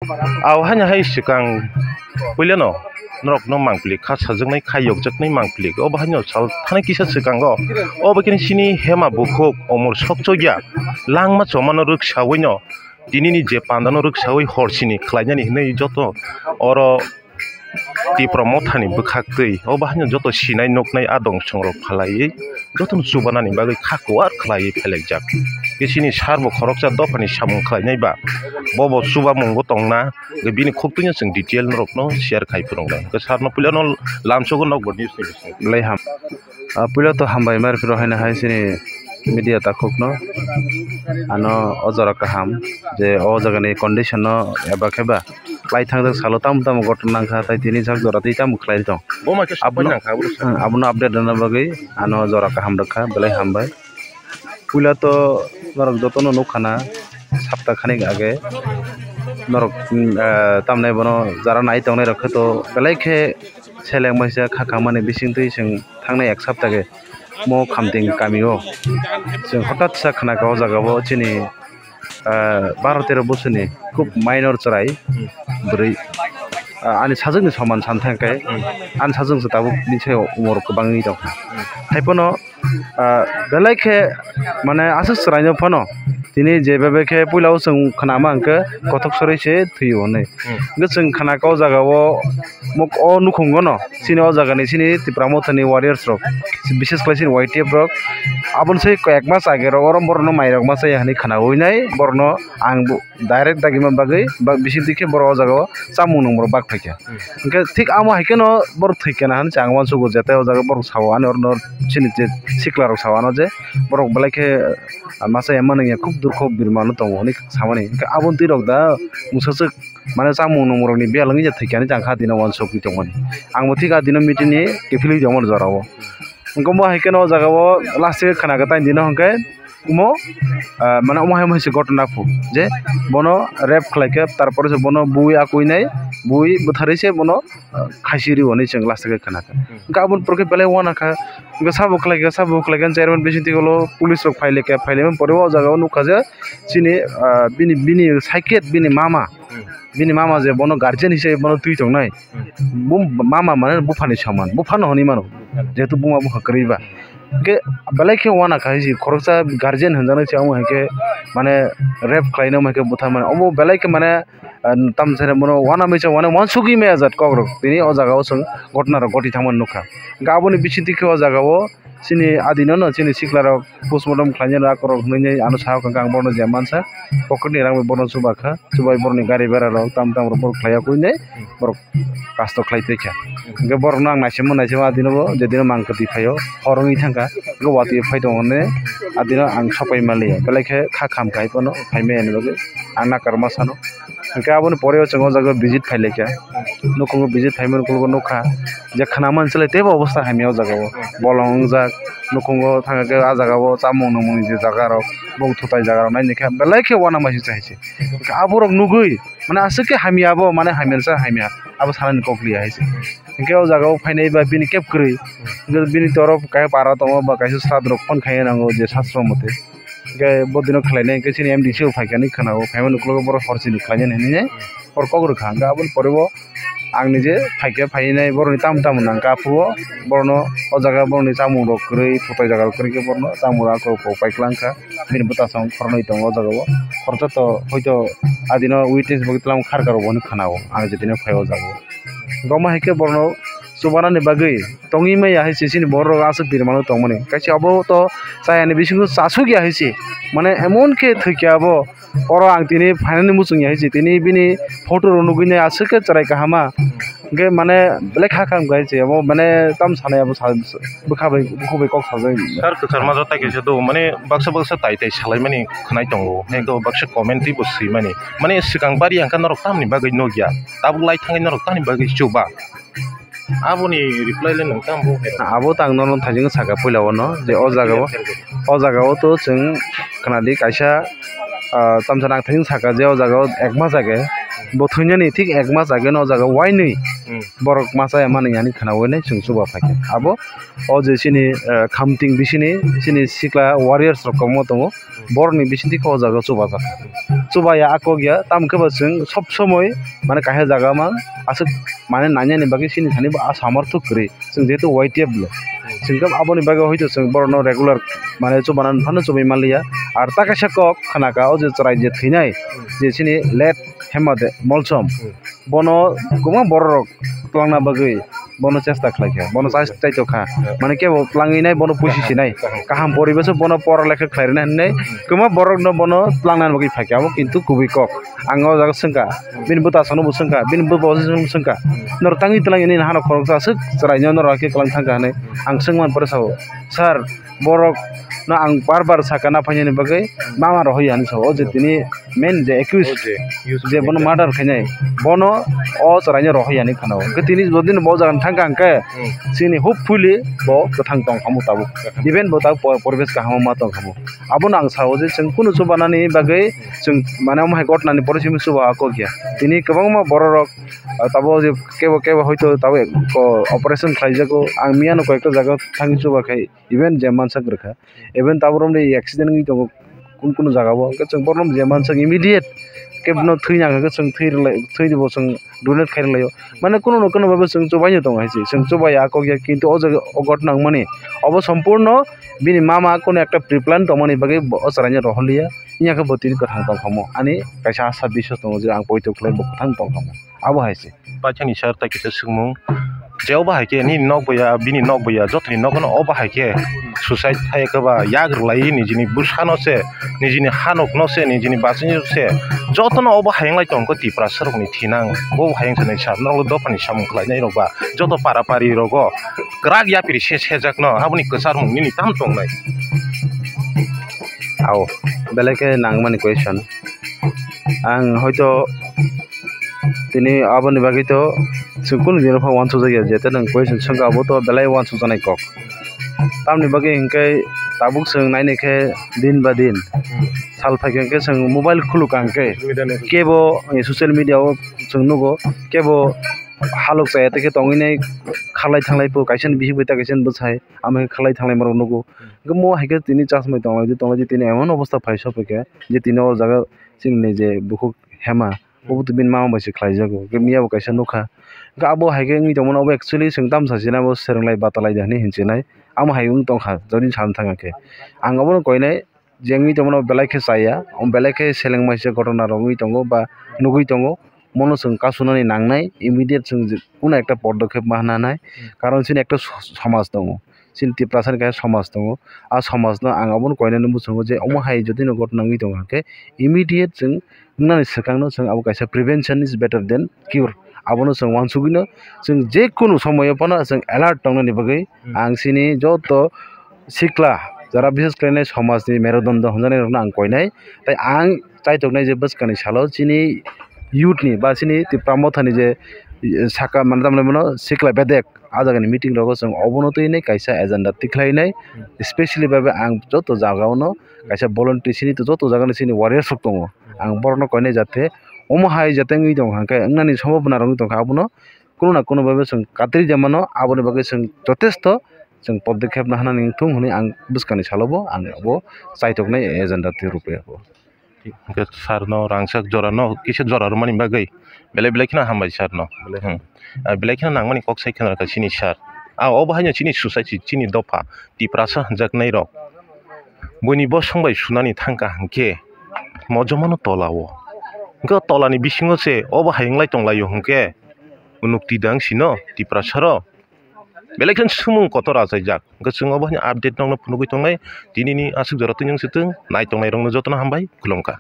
Aw hanya hai sikang puileno norok no mangpili kha sajaknai khayok jaknai mangpili o bahanyo sal thane kisa sikango o bakini sini hema bukhuk omor sokchogya langma chomano ruk sawino dinini je pandano ruk sawi horsini khlainani hinai joto oro ti promothani bukhaktui o bahanyo joto sinai noknai adong songrok phalai joto chubanani bagai khakwar khlai phelekjak kisini sarbo khoroksa dofani samung khlainai ba bobo suba mungbo tongna bini khoktunya sing detail rokno share khai purongdai ke sarno pulano lamsogo nokbo news ni lai ham pulo to hambai mar piro haina hai sini media ta khokno ano ojora kaham je o jaga ni condition no eba kheba lai thangdak salo tam tam gotna kha tai tini jak jora tai tam khlai tong bo ma ke abno abno update dana bagai ano jora kaham rakha belai hambai pulo to norok jotono nukhana sapta khanik age norok tamnai bono jara nai tongnai rakha to belai khe seleng maisa khakha mane bising tui sing thangnai ek sapta ge mo khamting kamio sing hotat sa khana ka jaga bo chini 12-13 বছরনি খুব minor চড়াই ব্रै ani sajungni saman santhangkai an sajungse tabu niche umor kobangni dong thaipono belai khe mane asu sraino phono tini jebebe khe puilau sung khanama angke kothok sorai se thuyo nei gesung khana ka jagao mok o nukhungo no sini o jaga ni sini tipramothani warriors rok বিশেষ করে sini YTF rok abon sei ek mas age ro orom borno mairok masai hani khana hoinai borno ang direct dagima bagai bisin dikhe boro o jagao chamung nomor bak থাকে ওকে ঠিক আমো হাইকেনো বড় থেকে না হান চাংমান সুগো যেতে ও জায়গা বড় সাওয়ান অর চিনি যে সিকলার সাওয়ানো যে বড় বলাইকে মাসে এমন খুব দুঃখ বিরমানো তো অনেক সামানি আবন্তি রক দা মুসাসে মানে চামু নমরনি বেলাঙ্গি যে থেকে জাংখা দিনা ওয়ান সকি তমনি आंबो ঠিক আদিনো মিটিনি কেফিলি জমর জরাবো গমো হাইকেনো জায়গাও লাস্টে খানাগা তাই দিনা হংকে umo মানে umo হাই হইছে ঘটনা ফু যে বনো রেপ খলাইকে তারপরে যে বনো বুই akuই নাই বুই বথারিছে বনো খাইছিরি হনি जों লাস্টে খানাকা গাবন প্রকে বেলে ওয়ানা খা সাবো খলাইকে চেয়ারম্যান বেসিতি হলো পুলিশ রক ফাইলেমন পরে ও জায়গাও নুকা যে চিনি বিনি সাইকেট বিনি মামা যে বনো গার্জিয়ান হিসেবে বনো তুই তং নাই মামা মানে বুফানি সমান বুফানো হনি মানো যেহেতু বুমা বুখা করিবা के बेलाय के वाना खाइसि खरसा गार्जियन हनजानाय चाउ हके माने रेप खाइनो मके बुथा माने अमो बेलाय के माने ताम सेरे मनो वाना मेचा वाना वानसुगि मे आजाद कग्र तिनि अ जागाव सं घटना र गटि थामन नुखा गाबोनि बिचिति के अ जागाव सिनि आदिनो न सिनि सिखलार पोस्टमर्टम खाइनो रा कर हनैनै आनो साव कांग बर्न जे मानसा पकटनि रांबो बर्न सुबाखा सुबाय बर्नि गारि बेरा र ताम र बर खाया कइनै बर कास्ट खाइतैखा के बर्न आं नाइसे आदिनो जेदिनो मांकति फायो हरंगि थांगा गवाति फाइदोंने आदिनो आं सपाय मालिया बेलायखे खाखाम गायपनो फाइमे एनबगे आं नाकार सानो के आबोन परेव चंगो जागा विजिट फाइलेखा नखंगो विजिट फाइमन को नखा जे खाना मानसले तेबो अवस्था हामियाव जागाव बलं जा नखंगो थांगाके आ जागाव चामु नमुनि जे जागा र बौ थुताय जागा र नायनेखा बेलायखे वाना मासि चाइसे आबोरक नुगै माने आसके हामियाबो माने हामियानसा हामिया आबो सानानि कक्लिया हाइसे के ओ जागाव फाइनाय बा बिनि केप करै बिनि तरफ काय पारा दङ बा कायसे साद रक फन खाय नांगौ जे शास्त्र मते के बदिनो खलायनाय के सिनि एमडीसी फाइकानि खानाव फाइमन नखलो बर खरसिनि खलायनाय नैने और कगर खांगा आबो परबो आंनि जे फाइके फाइनाय बरनि ताम नां काफुओ बरनो ओ जागा बरनि चामु रक करै थुताय जागा करै के बरनो चामु रा को पाइकलांखा बिनि बुतासं खरनै दङ ओ जागाव खरचा तो हयतो आदिनो उइटेस बगितलाम खारगारो बनि खानाव आं जेदिनो फाइव जागो गमा हेके बरनो सुबानानि बागै तंगि मैया हाइसे सिनि बर आसु बिरमानो तंमने कायसे अबो तो सायानि बिसिंगु सासुगिया हाइसे माने एमन के थैकियाबो और आं तिनि फाइनानि मुसुंगि हाइसे तिनि बिनि फटो नुगैने आसुके चराय काहामा के माने लेखा काम गाइसे अबो माने तम सानायाबो बुखाबै कक साजै सर कसार माजा ताइके दो माने बक्सा ताइ सालाय माने खनाय दंगो नेगो बक्सा कमेन्टि बसि माने सिगां बारि आंका नरक तामनि बागै नगिया ताबु लाइ थांगै नरक तामनि बागै जुबा आबोनि रिप्लाइ ले नोंथां बुंहे आबो तांनो थाजिं सागा फैलावनो जे अ जागाव तो जों खोनादि कायसा तामसा नां थाजिं सागा जे अ जागाव एकमा जागे bothunjani thik ek mas age no jaga waini borok masa mani yani khana wene sung suba phake abo o je sini khamting bisini sini sikla warriors rok mo tongo borni bisinti ko jaga suba suba ya akogya tam ke basung sob somoy mane kahe jaga ma asuk mane nanya ni bagi sini thani ba samarthok kri sung jetu YTF le singkam aboni bagi hoito sung borno regular mane chubanan phano chubai malia ar takasha kok khana ka o je chrai je thinai je sini let hemade molsom bono kuma borok plangna bagui bono chesta khlaikha bono chai to kha mane ke bo plangi nai bono pusi sinai kaham poribesh bono por lekha khlairna nei kuma borok no bono plangna bagui phake abo kintu kubi kok ango jaga sengka bin buta sono bu sengka bin bu bo sengka nor tangi tlang ini hano khorok sa suk chrai nyor rake klang thangka nei ang sengman por sao sir borok na ang barbar sakana phanyani bagai mama rohi ani so je tini main je accused je bono murder khanai bono o charaina rohi ani khano ke tini jodin bo jagan thangka angke sini hopefully bo kathang tong khamu tabu even bo ta poribesh kaham ma tong khamu abon ang sao je sing kunu subanani bagai sing mane mai gotna ni porisim suba ko gya tini kabang ma bororok tabo je kebo hoito tabo ko operation khlaijago ang miano ko ekta jaga thangi suba khai even je mansak rakha even taborom ni accident ngi tongo kun jaga bo ke chung borom je mansak immediate kebno thina ka chung thoi dibo chung donate khair layo mane kuno babe chung chobai tong haisi chung chobai ako gya kintu o jaga o gotna mane obo sampurno bini mama kono ekta preplan tomani bage osaranya rohliya inya ka botin ka thang tong khamo ani kaisa asa biswas tong je ang poito khlai bo thang tong khamo abo haisi pachani sar ta kisa sungmung jeo ba haike ni nok boya bini nok boya jotni nokono oba haike suicide thai ka ba yagr lai ni jini bushano se ni jini hanok no se ni jini basini se jotono oba hayang lai tong ko ti prasar ni thinang bo hayang sanai sar no do pani samung khlai nai roba joto para pari rogo krak ya piri se jak no abuni kesar mung ni tam tong nai ao beleke nangmani question ang hoito tini aboni bagi to sukun dino pha wan sujaya jete nang question sanga abo to belai wan sujanai kok tamni bagi hingkai tabuk sung naine khe din ba din sal phake ke sung mobile khuluk angke kebo social media o sung nugo kebo halok sai te ke tonginai khalai thanglai po kaisen bihi bita kaisen bchai ame khalai thanglai maro nugo gmo haike tini chasmai tonglai tini emon obostha phaiso peke je tini o jaga singni je bukhuk hema obutu bin mama basi khlaijago ke miya bo kaisa nukha ga abo haike ngi tongmon obo actually sing tam sasina bo serenglai batalai dani hinchinai amo hayung tongkha joni sam thangake ang abo koinai jengi tongmon belai khe saya belai khe selengmaisa gotona rongui tongo ba nugui tongo mono sung kasunani nangnai immediate sung kuna ekta পদক্ষেপ মানানাই কারণ sin ekta সমাজ tongo sin ti prasan ka সমাজ tongo a সমাজ no ang abon koinai nu busungo je omo hai jodi no gotna ngi tonga ke immediate sung nani sakang no sung abo kaisa prevention is better than cure abono sung wan sugino sung je kono samoy pano sung alert tongna ni bagai ang sini joto sikla jara বিশেষ করে সমাজনি মেরুদণ্ড হনজানাই রকনা আং কইনাই তাই আং চাইতকনাই যে বসকানি সালো চিনি youthni ba sini ti pramothani je saka manamle mono sikla bedek ajagani meeting rogo song obonotoi nei kaisa agenda tikhlai nai especially babe ang joto jagao kaisa volunteer sini to joto jagani sini warrior sok tongo ang borno koinai jate omo hai jate ngi tong hangka ngnani sambhabona rong tong abono kono na kono babe song katri jamano aboni bage song jotesto song পদক্ষেপ na hanani thung huni ang buskani salobo ang abo chaitoknai agenda ti rupe abo ke sarno rangsak jorano kise jorar mani bagai belai khina hambai sarno belai khina nangmani kok sai khina ka sini sar a obahanya sini society sini dopa ti prasa jak nai rok boni bo songbai sunani thangka hangke mojomano tolawo ga tolani bisingo se obahayinglai tonglayo hangke unukti dang sino ti prasaro belai khan sumung kotora jak ga chung obahanya update nongna phunugui tongnai tinini asuk joratu nyung situng nai tongnai rongno jotona hambai kulongka